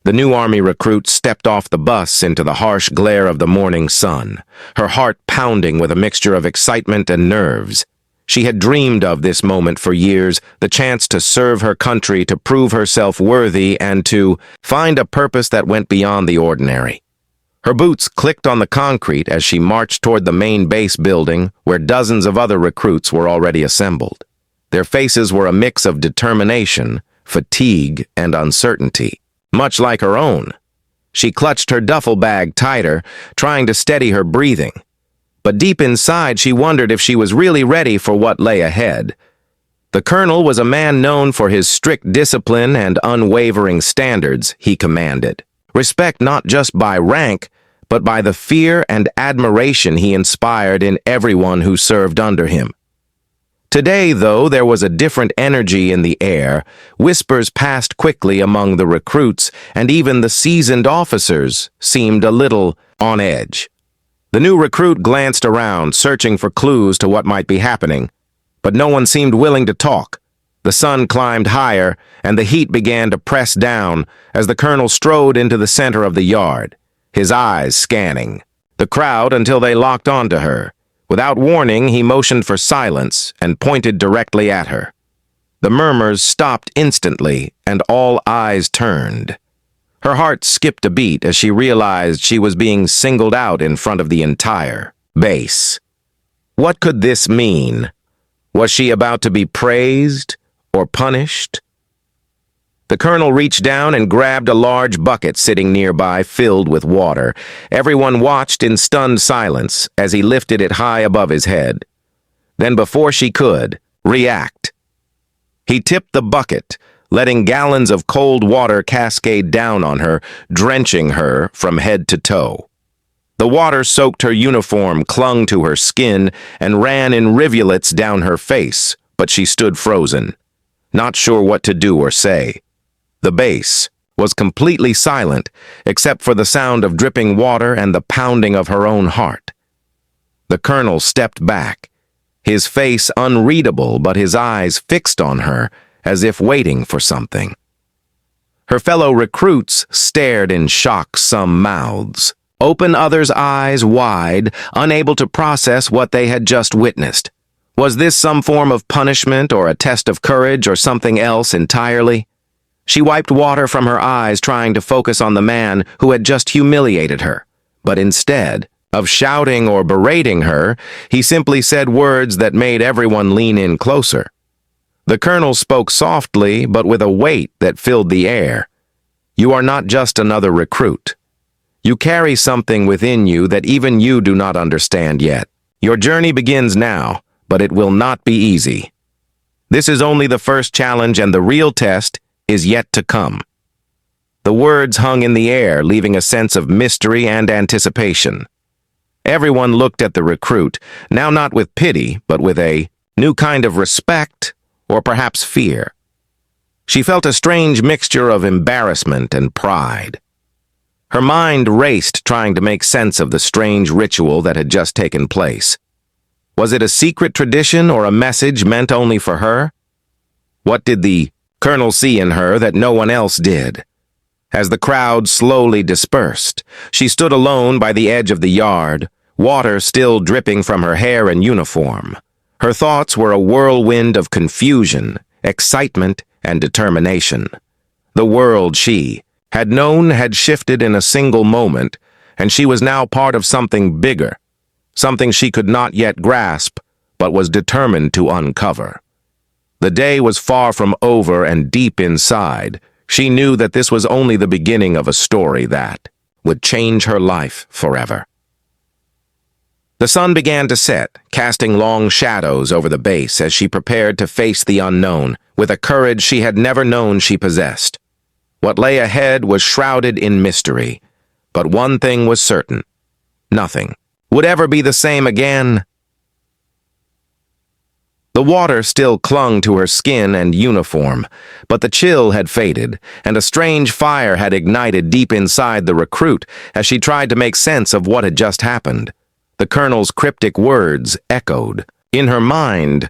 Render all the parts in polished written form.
The new army recruit stepped off the bus into the harsh glare of the morning sun, her heart pounding with a mixture of excitement and nerves. She had dreamed of this moment for years, the chance to serve her country, to prove herself worthy, and to find a purpose that went beyond the ordinary. Her boots clicked on the concrete as she marched toward the main base building, where dozens of other recruits were already assembled. Their faces were a mix of determination, fatigue, and uncertainty, much like her own. She clutched her duffel bag tighter, trying to steady her breathing. But deep inside, she wondered if she was really ready for what lay ahead. The colonel was a man known for his strict discipline and unwavering standards, he commanded. Respect not just by rank, but by the fear and admiration he inspired in everyone who served under him. Today, though, there was a different energy in the air. Whispers passed quickly among the recruits, and even the seasoned officers seemed a little on edge. The new recruit glanced around, searching for clues to what might be happening, but no one seemed willing to talk. The sun climbed higher, and the heat began to press down as the colonel strode into the center of the yard, his eyes scanning the crowd until they locked onto her. Without warning, he motioned for silence and pointed directly at her. The murmurs stopped instantly, and all eyes turned. Her heart skipped a beat as she realized she was being singled out in front of the entire base. What could this mean? Was she about to be praised or punished? The colonel reached down and grabbed a large bucket sitting nearby, filled with water. Everyone watched in stunned silence as he lifted it high above his head. Then, before she could react, he tipped the bucket, letting gallons of cold water cascade down on her, drenching her from head to toe. The water soaked her uniform, clung to her skin, and ran in rivulets down her face, but she stood frozen, not sure what to do or say. The base was completely silent, except for the sound of dripping water and the pounding of her own heart. The colonel stepped back, his face unreadable, but his eyes fixed on her, as if waiting for something. Her fellow recruits stared in shock, some mouths open, others' eyes wide, unable to process what they had just witnessed. Was this some form of punishment or a test of courage or something else entirely? She wiped water from her eyes, trying to focus on the man who had just humiliated her. But instead of shouting or berating her, he simply said words that made everyone lean in closer. The colonel spoke softly, but with a weight that filled the air. You are not just another recruit. You carry something within you that even you do not understand yet. Your journey begins now, but it will not be easy. This is only the first challenge, and the real test is yet to come. The words hung in the air, leaving a sense of mystery and anticipation. Everyone looked at the recruit, now not with pity, but with a new kind of respect, or perhaps fear. She felt a strange mixture of embarrassment and pride. Her mind raced, trying to make sense of the strange ritual that had just taken place. Was it a secret tradition or a message meant only for her? What did the colonel see in her that no one else did? As the crowd slowly dispersed, she stood alone by the edge of the yard, water still dripping from her hair and uniform. Her thoughts were a whirlwind of confusion, excitement, and determination. The world she had known had shifted in a single moment, and she was now part of something bigger, something she could not yet grasp, but was determined to uncover. The day was far from over, and deep inside, she knew that this was only the beginning of a story that would change her life forever. The sun began to set, casting long shadows over the base as she prepared to face the unknown with a courage she had never known she possessed. What lay ahead was shrouded in mystery, but one thing was certain: nothing would ever be the same again. The water still clung to her skin and uniform, but the chill had faded, and a strange fire had ignited deep inside the recruit as she tried to make sense of what had just happened. The colonel's cryptic words echoed in her mind.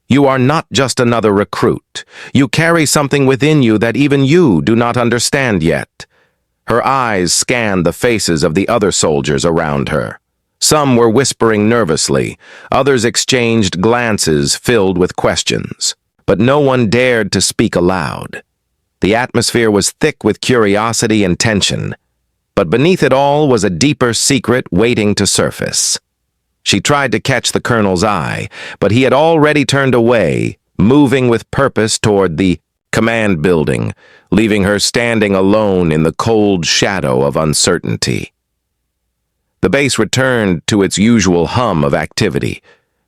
You are not just another recruit. You carry something within you that even you do not understand yet. Her eyes scanned the faces of the other soldiers around her. Some were whispering nervously, others exchanged glances filled with questions. But no one dared to speak aloud. The atmosphere was thick with curiosity and tension, but beneath it all was a deeper secret waiting to surface. She tried to catch the colonel's eye, but he had already turned away, moving with purpose toward the command building, leaving her standing alone in the cold shadow of uncertainty. The base returned to its usual hum of activity,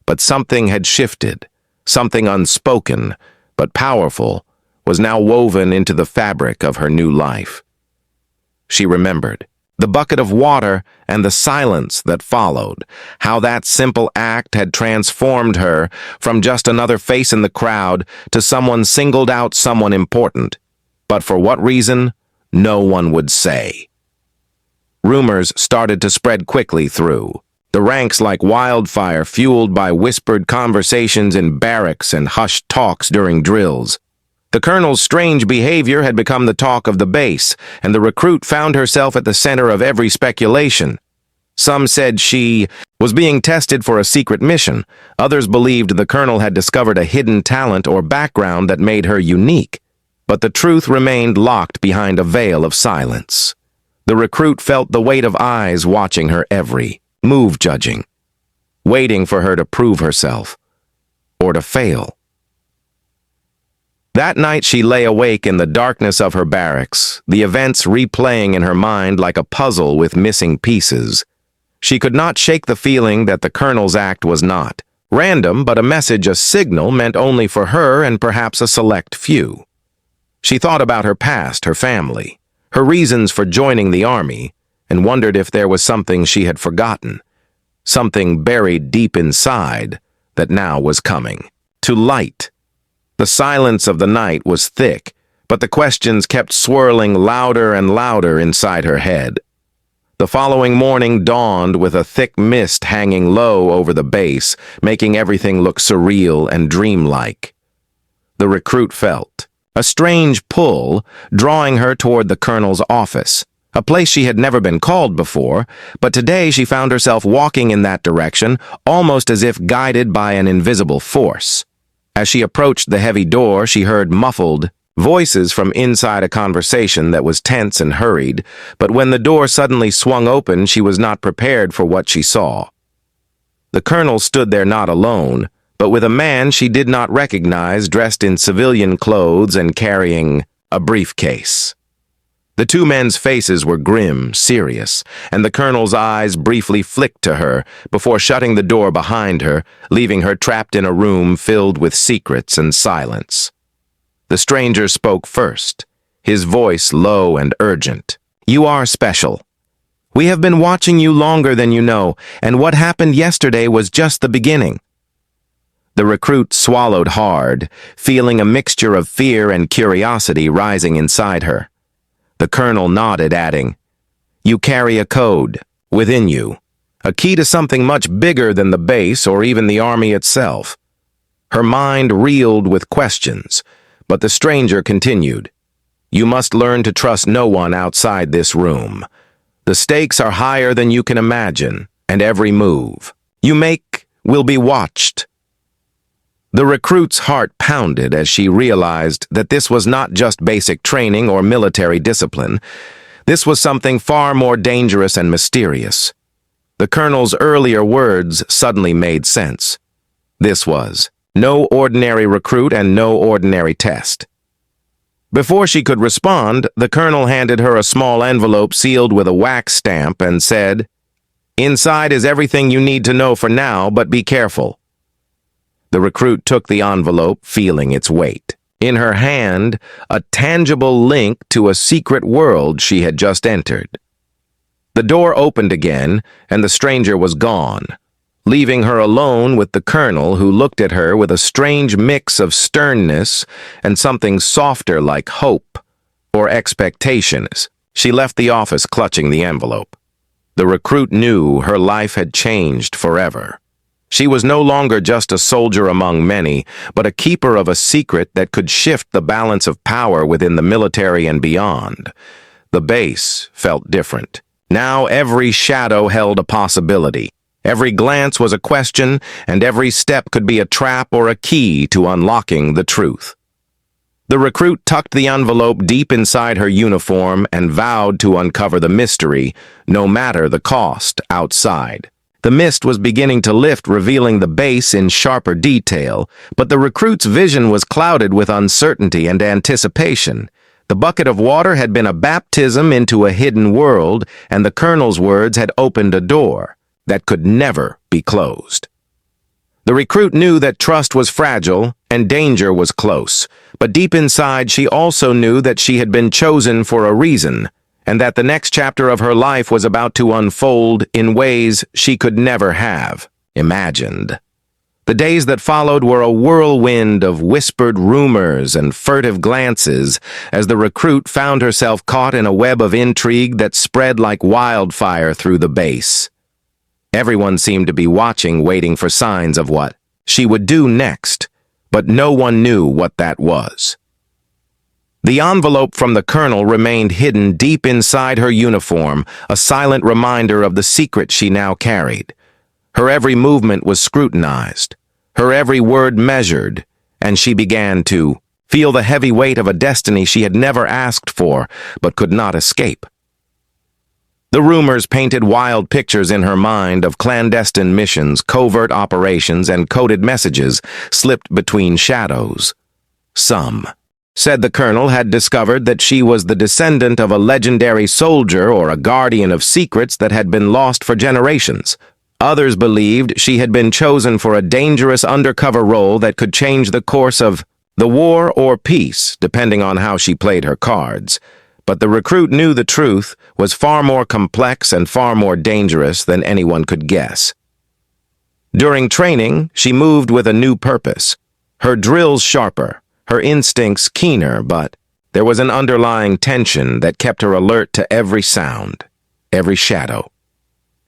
but something had shifted. Something unspoken, but powerful, was now woven into the fabric of her new life. She remembered the bucket of water and the silence that followed, how that simple act had transformed her from just another face in the crowd to someone singled out, someone important. But for what reason, no one would say. Rumors started to spread quickly through the ranks like wildfire, fueled by whispered conversations in barracks and hushed talks during drills. The colonel's strange behavior had become the talk of the base, and the recruit found herself at the center of every speculation. Some said she was being tested for a secret mission. Others believed the colonel had discovered a hidden talent or background that made her unique. But the truth remained locked behind a veil of silence. The recruit felt the weight of eyes watching her every move, judging, waiting for her to prove herself, or to fail. That night she lay awake in the darkness of her barracks, the events replaying in her mind like a puzzle with missing pieces. She could not shake the feeling that the colonel's act was not random, but a message, a signal meant only for her and perhaps a select few. She thought about her past, her family, her reasons for joining the army, and wondered if there was something she had forgotten, something buried deep inside that now was coming to light. The silence of the night was thick, but the questions kept swirling louder and louder inside her head. The following morning dawned with a thick mist hanging low over the base, making everything look surreal and dreamlike. The recruit felt a strange pull drawing her toward the colonel's office, a place she had never been called before, but today she found herself walking in that direction, almost as if guided by an invisible force. As she approached the heavy door, she heard muffled voices from inside a conversation that was tense and hurried, but when the door suddenly swung open, she was not prepared for what she saw. The colonel stood there not alone, but with a man she did not recognize, dressed in civilian clothes and carrying a briefcase. The two men's faces were grim, serious, and the colonel's eyes briefly flicked to her before shutting the door behind her, leaving her trapped in a room filled with secrets and silence. The stranger spoke first, his voice low and urgent. "You are special. We have been watching you longer than you know, and what happened yesterday was just the beginning." The recruit swallowed hard, feeling a mixture of fear and curiosity rising inside her. The colonel nodded, adding, "You carry a code within you, a key to something much bigger than the base or even the army itself." Her mind reeled with questions, but the stranger continued, "You must learn to trust no one outside this room. The stakes are higher than you can imagine, and every move you make will be watched." The recruit's heart pounded as she realized that this was not just basic training or military discipline. This was something far more dangerous and mysterious. The colonel's earlier words suddenly made sense. This was no ordinary recruit and no ordinary test. Before she could respond, the colonel handed her a small envelope sealed with a wax stamp and said, "Inside is everything you need to know for now, but be careful." The recruit took the envelope, feeling its weight. In her hand, a tangible link to a secret world she had just entered. The door opened again, and the stranger was gone, leaving her alone with the colonel, who looked at her with a strange mix of sternness and something softer like hope or expectation. She left the office clutching the envelope. The recruit knew her life had changed forever. She was no longer just a soldier among many, but a keeper of a secret that could shift the balance of power within the military and beyond. The base felt different. Now every shadow held a possibility. Every glance was a question, and every step could be a trap or a key to unlocking the truth. The recruit tucked the envelope deep inside her uniform and vowed to uncover the mystery, no matter the cost, outside. The mist was beginning to lift, revealing the base in sharper detail, but the recruit's vision was clouded with uncertainty and anticipation. The bucket of water had been a baptism into a hidden world, and the colonel's words had opened a door that could never be closed. The recruit knew that trust was fragile and danger was close, but deep inside she also knew that she had been chosen for a reason, and that the next chapter of her life was about to unfold in ways she could never have imagined. The days that followed were a whirlwind of whispered rumors and furtive glances as the recruit found herself caught in a web of intrigue that spread like wildfire through the base. Everyone seemed to be watching, waiting for signs of what she would do next, but no one knew what that was. The envelope from the colonel remained hidden deep inside her uniform, a silent reminder of the secret she now carried. Her every movement was scrutinized, her every word measured, and she began to feel the heavy weight of a destiny she had never asked for, but could not escape. The rumors painted wild pictures in her mind of clandestine missions, covert operations, and coded messages slipped between shadows. Some said the colonel had discovered that she was the descendant of a legendary soldier or a guardian of secrets that had been lost for generations. Others believed she had been chosen for a dangerous undercover role that could change the course of the war or peace, depending on how she played her cards. But the recruit knew the truth was far more complex and far more dangerous than anyone could guess. During training, she moved with a new purpose. Her drills sharper, her instincts keener, but there was an underlying tension that kept her alert to every sound, every shadow.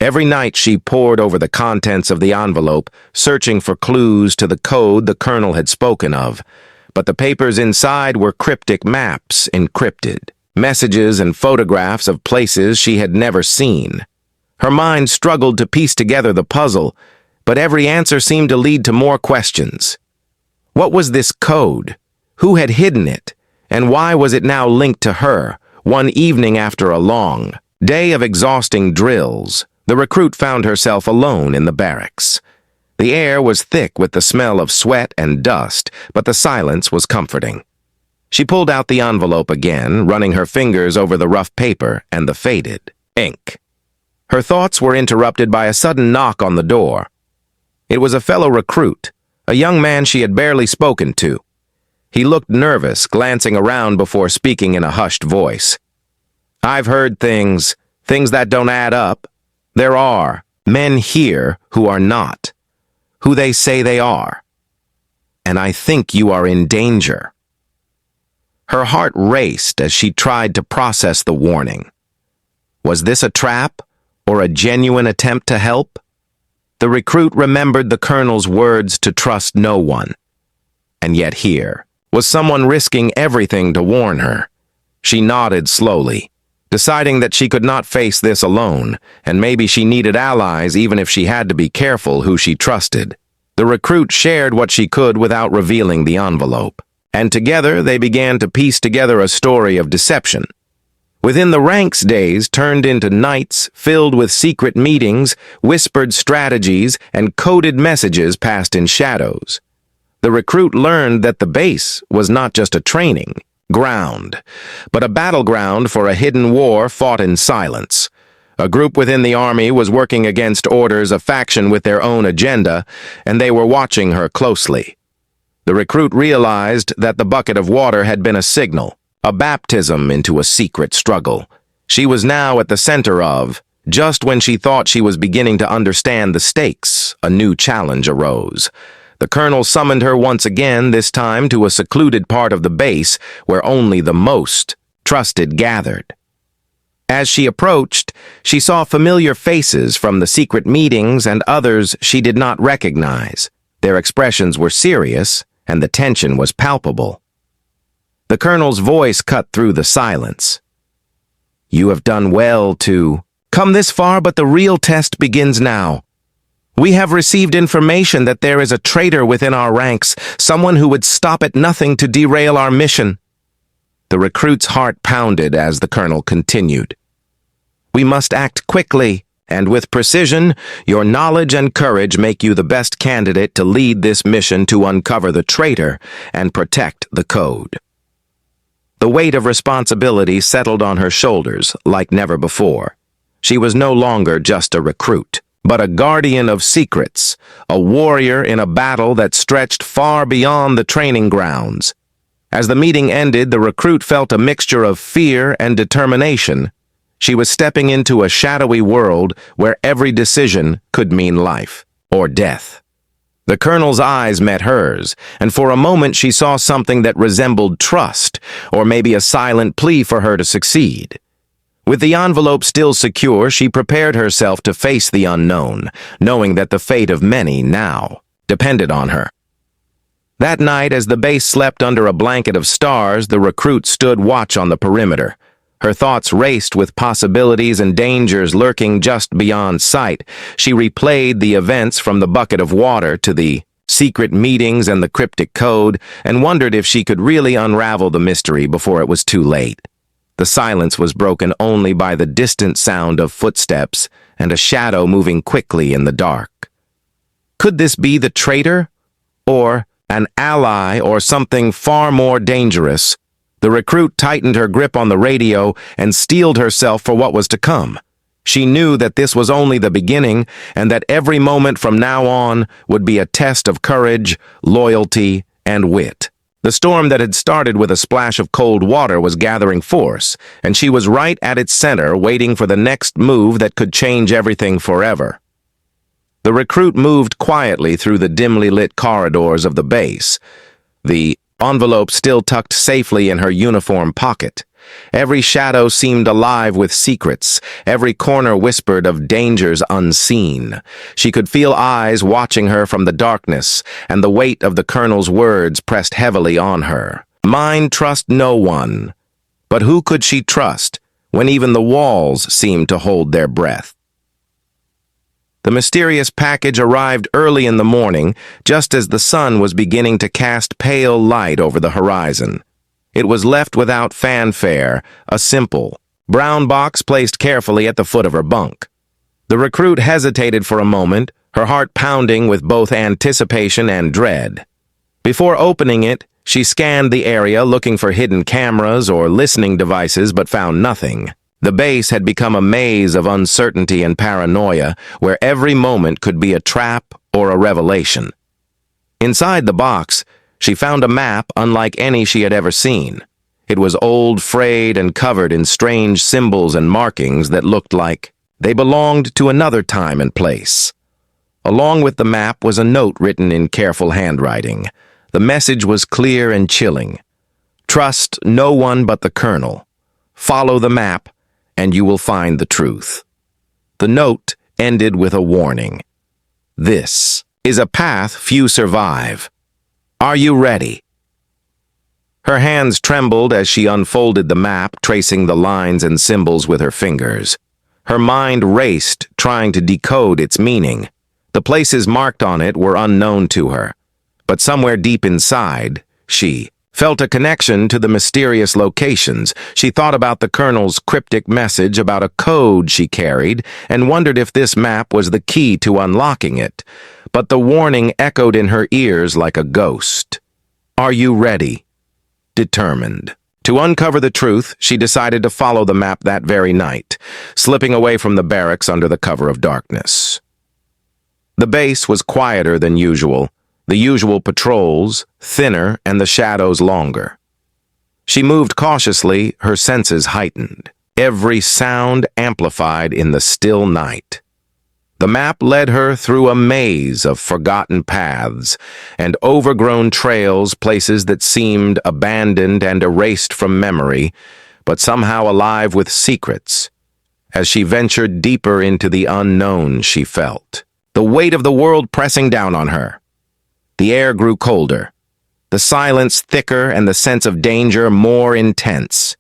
Every night she pored over the contents of the envelope, searching for clues to the code the colonel had spoken of. But the papers inside were cryptic maps, encrypted. Messages and photographs of places she had never seen. Her mind struggled to piece together the puzzle, but every answer seemed to lead to more questions. What was this code? Who had hidden it? And why was it now linked to her, one evening after a long day of exhausting drills? The recruit found herself alone in the barracks. The air was thick with the smell of sweat and dust, but the silence was comforting. She pulled out the envelope again, running her fingers over the rough paper and the faded ink. Her thoughts were interrupted by a sudden knock on the door. It was a fellow recruit, a young man she had barely spoken to. He looked nervous, glancing around before speaking in a hushed voice. "I've heard things that don't add up. There are men here who are not, who they say they are. And I think you are in danger." Her heart raced as she tried to process the warning. Was this a trap or a genuine attempt to help? The recruit remembered the colonel's words to trust no one. And yet here was someone risking everything to warn her. She nodded slowly, deciding that she could not face this alone, and maybe she needed allies even if she had to be careful who she trusted. The recruit shared what she could without revealing the envelope, and together they began to piece together a story of deception. Within the ranks, days turned into nights filled with secret meetings, whispered strategies, and coded messages passed in shadows. The recruit learned that the base was not just a training ground, but a battleground for a hidden war fought in silence. A group within the army was working against orders, a faction with their own agenda, and they were watching her closely. The recruit realized that the bucket of water had been a signal, a baptism into a secret struggle. She was now at the center of, just when she thought she was beginning to understand the stakes, a new challenge arose. The colonel summoned her once again, this time to a secluded part of the base where only the most trusted gathered. As she approached, she saw familiar faces from the secret meetings and others she did not recognize. Their expressions were serious, and the tension was palpable. The colonel's voice cut through the silence. You have done well to come this far, but the real test begins now. We have received information that there is a traitor within our ranks, someone who would stop at nothing to derail our mission." The recruit's heart pounded as the colonel continued. "We must act quickly and with precision. Your knowledge and courage make you the best candidate to lead this mission to uncover the traitor and protect the code." The weight of responsibility settled on her shoulders like never before. She was no longer just a recruit, but a guardian of secrets, a warrior in a battle that stretched far beyond the training grounds. As the meeting ended, the recruit felt a mixture of fear and determination. She was stepping into a shadowy world where every decision could mean life or death. The colonel's eyes met hers, and for a moment she saw something that resembled trust, or maybe a silent plea for her to succeed. With the envelope still secure, she prepared herself to face the unknown, knowing that the fate of many now depended on her. That night, as the base slept under a blanket of stars, the recruit stood watch on the perimeter. Her thoughts raced with possibilities and dangers lurking just beyond sight. She replayed the events from the bucket of water to the secret meetings and the cryptic code, and wondered if she could really unravel the mystery before it was too late. The silence was broken only by the distant sound of footsteps and a shadow moving quickly in the dark. Could this be the traitor? Or an ally, or something far more dangerous? The recruit tightened her grip on the radio and steeled herself for what was to come. She knew that this was only the beginning, and that every moment from now on would be a test of courage, loyalty, and wit. The storm that had started with a splash of cold water was gathering force, and she was right at its center, waiting for the next move that could change everything forever. The recruit moved quietly through the dimly lit corridors of the base, the envelope still tucked safely in her uniform pocket. Every shadow seemed alive with secrets. Every corner whispered of dangers unseen. She could feel eyes watching her from the darkness, and the weight of the colonel's words pressed heavily on her. Mind trust no one. But who could she trust when even the walls seemed to hold their breath? The mysterious package arrived early in the morning, just as the sun was beginning to cast pale light over the horizon. It was left without fanfare, a simple, brown box placed carefully at the foot of her bunk. The recruit hesitated for a moment, her heart pounding with both anticipation and dread. Before opening it, she scanned the area looking for hidden cameras or listening devices, but found nothing. The base had become a maze of uncertainty and paranoia, where every moment could be a trap or a revelation. Inside the box, she found a map unlike any she had ever seen. It was old, frayed, and covered in strange symbols and markings that looked like they belonged to another time and place. Along with the map was a note written in careful handwriting. The message was clear and chilling. "Trust no one but the colonel. Follow the map, and you will find the truth." The note ended with a warning. "This is a path few survive. Are you ready?" Her hands trembled as she unfolded the map, tracing the lines and symbols with her fingers. Her mind raced, trying to decode its meaning. The places marked on it were unknown to her, but somewhere deep inside, she felt a connection to the mysterious locations. She thought about the colonel's cryptic message about a code she carried and wondered if this map was the key to unlocking it. But the warning echoed in her ears like a ghost. "Are you ready?" Determined to uncover the truth, she decided to follow the map that very night, slipping away from the barracks under the cover of darkness. The base was quieter than usual, the usual patrols thinner and the shadows longer. She moved cautiously, her senses heightened, every sound amplified in the still night. The map led her through a maze of forgotten paths and overgrown trails, places that seemed abandoned and erased from memory, but somehow alive with secrets. As she ventured deeper into the unknown, she felt the weight of the world pressing down on her. The air grew colder, the silence thicker, and the sense of danger more intense.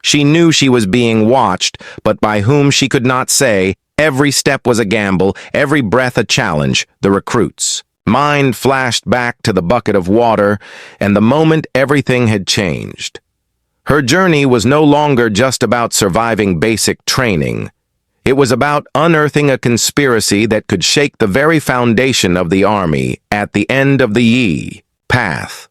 She knew she was being watched, but by whom she could not say. Every step was a gamble, every breath a challenge, the recruits. Mind flashed back to the bucket of water, and the moment everything had changed. Her journey was no longer just about surviving basic training. It was about unearthing a conspiracy that could shake the very foundation of the army at the end of the Yi path.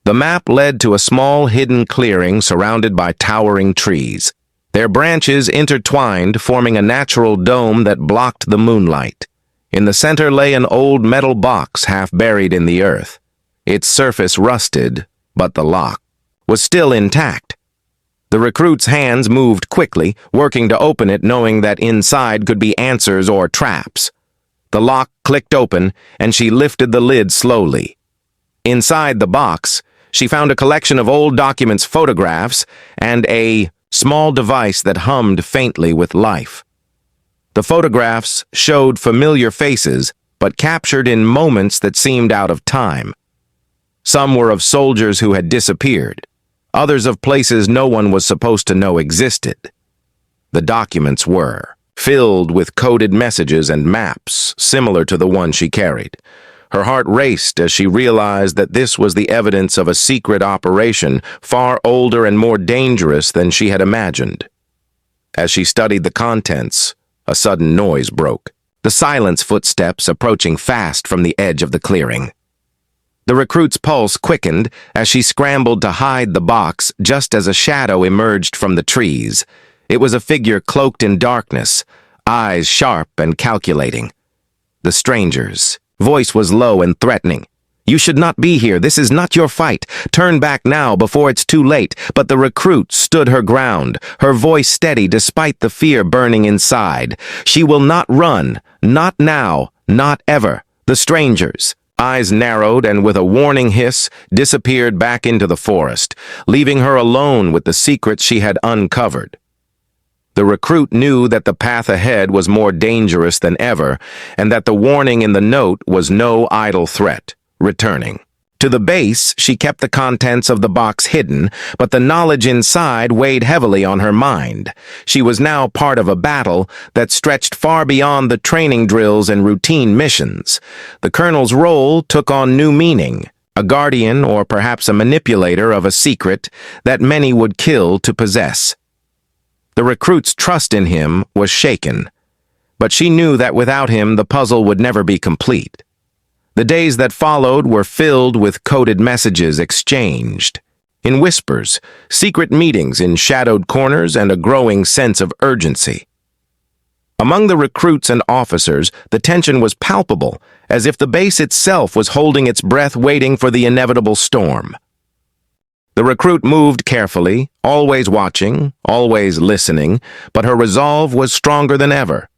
The map led to a small hidden clearing surrounded by towering trees. Their branches intertwined, forming a natural dome that blocked the moonlight. In the center lay an old metal box half buried in the earth. Its surface rusted, but the lock was still intact. The recruit's hands moved quickly, working to open it, knowing that inside could be answers or traps. The lock clicked open, and she lifted the lid slowly. Inside the box, she found a collection of old documents, photographs, and a small device that hummed faintly with life. The photographs showed familiar faces, but captured in moments that seemed out of time. Some were of soldiers who had disappeared, others of places no one was supposed to know existed. The documents were filled with coded messages and maps similar to the one she carried. Her heart raced as she realized that this was the evidence of a secret operation far older and more dangerous than she had imagined. As she studied the contents, a sudden noise broke. The silence footsteps approaching fast from the edge of the clearing. The recruit's pulse quickened as she scrambled to hide the box just as a shadow emerged from the trees. It was a figure cloaked in darkness, eyes sharp and calculating. The stranger's voice was low and threatening. "You should not be here. This is not your fight. Turn back now before it's too late." But the recruit stood her ground, her voice steady despite the fear burning inside. "She will not run. Not now. Not ever." The stranger's eyes narrowed and with a warning hiss disappeared back into the forest, leaving her alone with the secrets she had uncovered. The recruit knew that the path ahead was more dangerous than ever, and that the warning in the note was no idle threat. Returning to the base, she kept the contents of the box hidden, but the knowledge inside weighed heavily on her mind. She was now part of a battle that stretched far beyond the training drills and routine missions. The colonel's role took on new meaning, a guardian or perhaps a manipulator of a secret that many would kill to possess. The recruit's trust in him was shaken, but she knew that without him the puzzle would never be complete. The days that followed were filled with coded messages exchanged. In whispers, secret meetings in shadowed corners, and a growing sense of urgency. Among the recruits and officers, the tension was palpable, as if the base itself was holding its breath waiting for the inevitable storm. The recruit moved carefully, always watching, always listening, but her resolve was stronger than ever.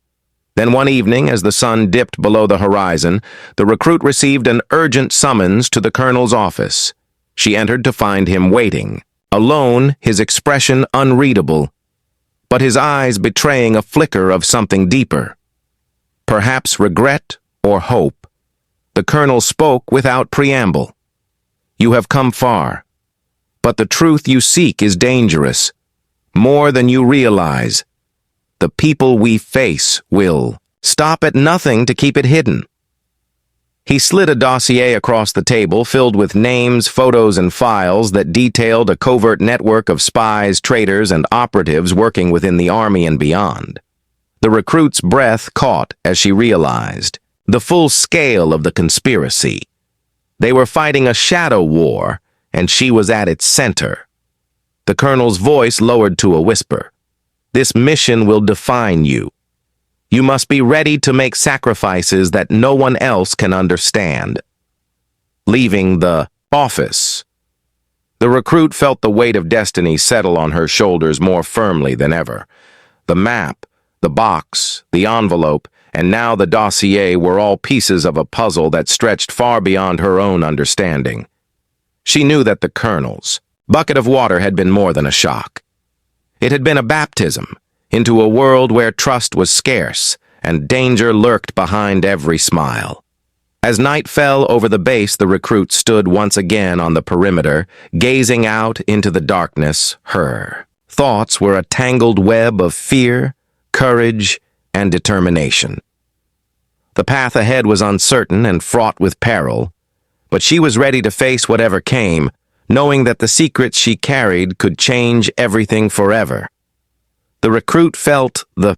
Then one evening, as the sun dipped below the horizon, the recruit received an urgent summons to the colonel's office. She entered to find him waiting, alone, his expression unreadable, but his eyes betraying a flicker of something deeper. Perhaps regret or hope. The colonel spoke without preamble. "You have come far, but the truth you seek is dangerous, more than you realize. The people we face will stop at nothing to keep it hidden." He slid a dossier across the table filled with names, photos, and files that detailed a covert network of spies, traitors, and operatives working within the army and beyond. The recruit's breath caught as she realized the full scale of the conspiracy. They were fighting a shadow war, and she was at its center. The colonel's voice lowered to a whisper. "This mission will define you. You must be ready to make sacrifices that no one else can understand." Leaving the office, the recruit felt the weight of destiny settle on her shoulders more firmly than ever. The map, the box, the envelope, and now the dossier were all pieces of a puzzle that stretched far beyond her own understanding. She knew that the colonel's bucket of water had been more than a shock. It had been a baptism into a world where trust was scarce and danger lurked behind every smile. As night fell over the base, the recruit stood once again on the perimeter, gazing out into the darkness, her thoughts were a tangled web of fear, courage, and determination. The path ahead was uncertain and fraught with peril, but she was ready to face whatever came, knowing that the secrets she carried could change everything forever. The recruit felt the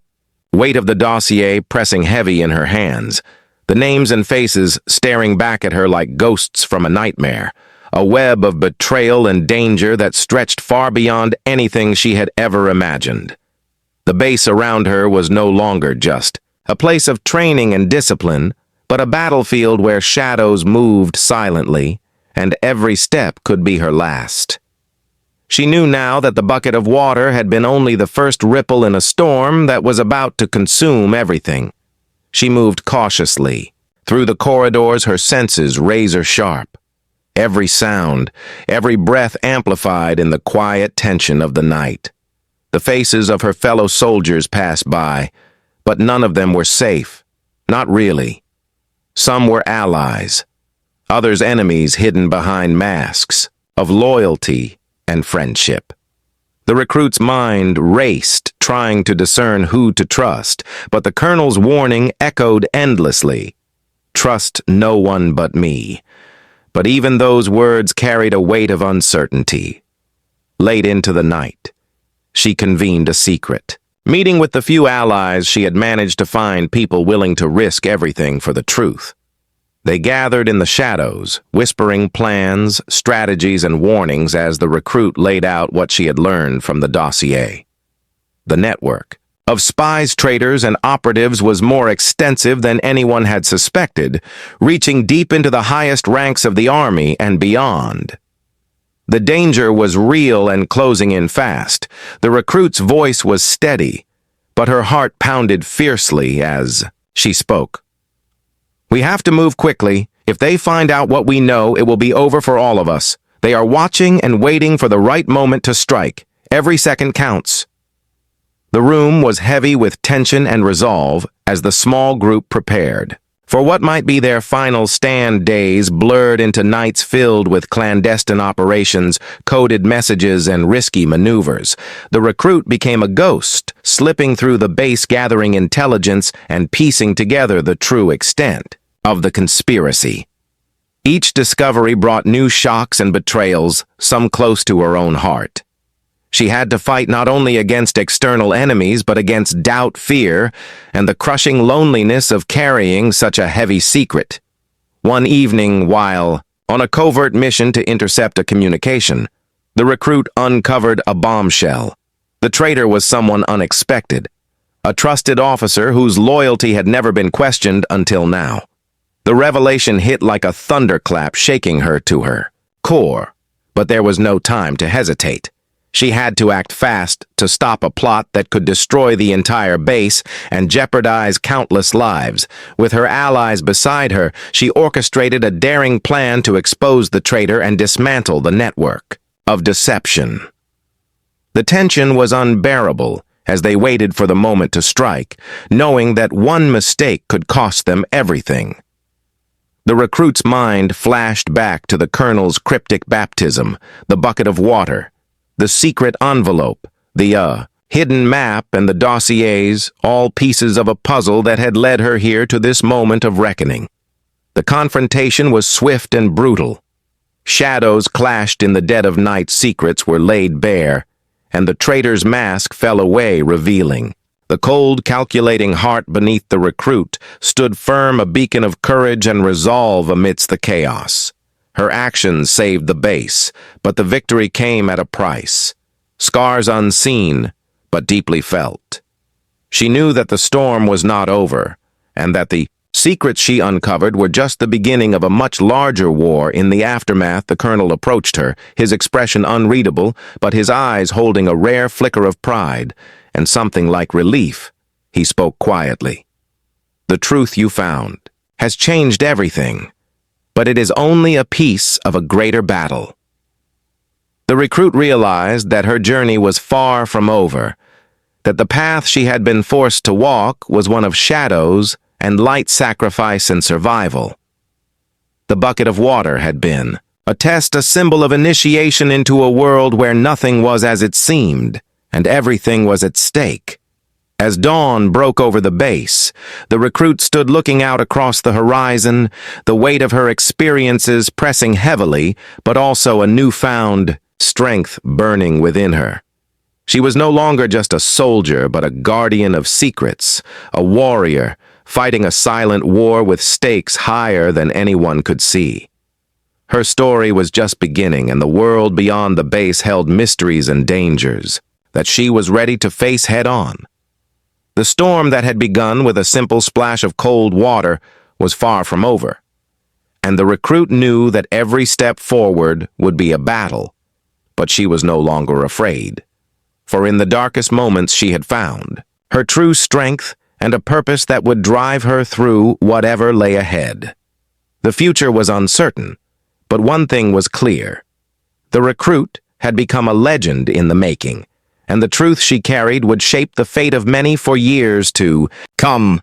weight of the dossier pressing heavy in her hands, the names and faces staring back at her like ghosts from a nightmare, a web of betrayal and danger that stretched far beyond anything she had ever imagined. The base around her was no longer just a place of training and discipline, but a battlefield where shadows moved silently, and every step could be her last. She knew now that the bucket of water had been only the first ripple in a storm that was about to consume everything. She moved cautiously, through the corridors, her senses razor-sharp. Every sound, every breath amplified in the quiet tension of the night. The faces of her fellow soldiers passed by, but none of them were safe. Not really. Some were allies, others enemies hidden behind masks of loyalty and friendship. The recruit's mind raced, trying to discern who to trust, but the colonel's warning echoed endlessly. Trust no one but me. But even those words carried a weight of uncertainty. Late into the night, she convened a secret. Meeting with the few allies she had managed to find, people willing to risk everything for the truth. They gathered in the shadows, whispering plans, strategies, and warnings as the recruit laid out what she had learned from the dossier. The network of spies, traitors, and operatives was more extensive than anyone had suspected, reaching deep into the highest ranks of the army and beyond. The danger was real and closing in fast. The recruit's voice was steady, but her heart pounded fiercely as she spoke. We have to move quickly. If they find out what we know, it will be over for all of us. They are watching and waiting for the right moment to strike. Every second counts. The room was heavy with tension and resolve as the small group prepared for what might be their final stand. Days blurred into nights filled with clandestine operations, coded messages, and risky maneuvers. The recruit became a ghost, slipping through the base, gathering intelligence and piecing together the true extent of the conspiracy. Each discovery brought new shocks and betrayals, some close to her own heart. She had to fight not only against external enemies, but against doubt, fear, and the crushing loneliness of carrying such a heavy secret. One evening, while on a covert mission to intercept a communication, the recruit uncovered a bombshell. The traitor was someone unexpected, a trusted officer whose loyalty had never been questioned until now. The revelation hit like a thunderclap, shaking her to her core, but there was no time to hesitate. She had to act fast to stop a plot that could destroy the entire base and jeopardize countless lives. With her allies beside her, she orchestrated a daring plan to expose the traitor and dismantle the network of deception. The tension was unbearable as they waited for the moment to strike, knowing that one mistake could cost them everything. The recruit's mind flashed back to the colonel's cryptic baptism, the bucket of water, the secret envelope, the hidden map, and the dossiers, all pieces of a puzzle that had led her here to this moment of reckoning. The confrontation was swift and brutal. Shadows clashed in the dead of night, secrets were laid bare, and the traitor's mask fell away, revealing. The cold, calculating heart beneath the recruit stood firm, a beacon of courage and resolve amidst the chaos. Her actions saved the base, but the victory came at a price. Scars unseen, but deeply felt. She knew that the storm was not over, and that the secrets she uncovered were just the beginning of a much larger war. In the aftermath, the colonel approached her, his expression unreadable, but his eyes holding a rare flicker of pride and something like relief. He spoke quietly. The truth you found has changed everything, but it is only a piece of a greater battle. The recruit realized that her journey was far from over, that the path she had been forced to walk was one of shadows and light, sacrifice and survival. The bucket of water had been a test, a symbol of initiation into a world where nothing was as it seemed, and everything was at stake. As dawn broke over the base, the recruit stood looking out across the horizon, the weight of her experiences pressing heavily, but also a newfound strength burning within her. She was no longer just a soldier, but a guardian of secrets, a warrior, fighting a silent war with stakes higher than anyone could see. Her story was just beginning, and the world beyond the base held mysteries and dangers that she was ready to face head-on. The storm that had begun with a simple splash of cold water was far from over, and the recruit knew that every step forward would be a battle, but she was no longer afraid. For in the darkest moments she had found her true strength and a purpose that would drive her through whatever lay ahead. The future was uncertain, but one thing was clear. The recruit had become a legend in the making, and the truth she carried would shape the fate of many for years to come.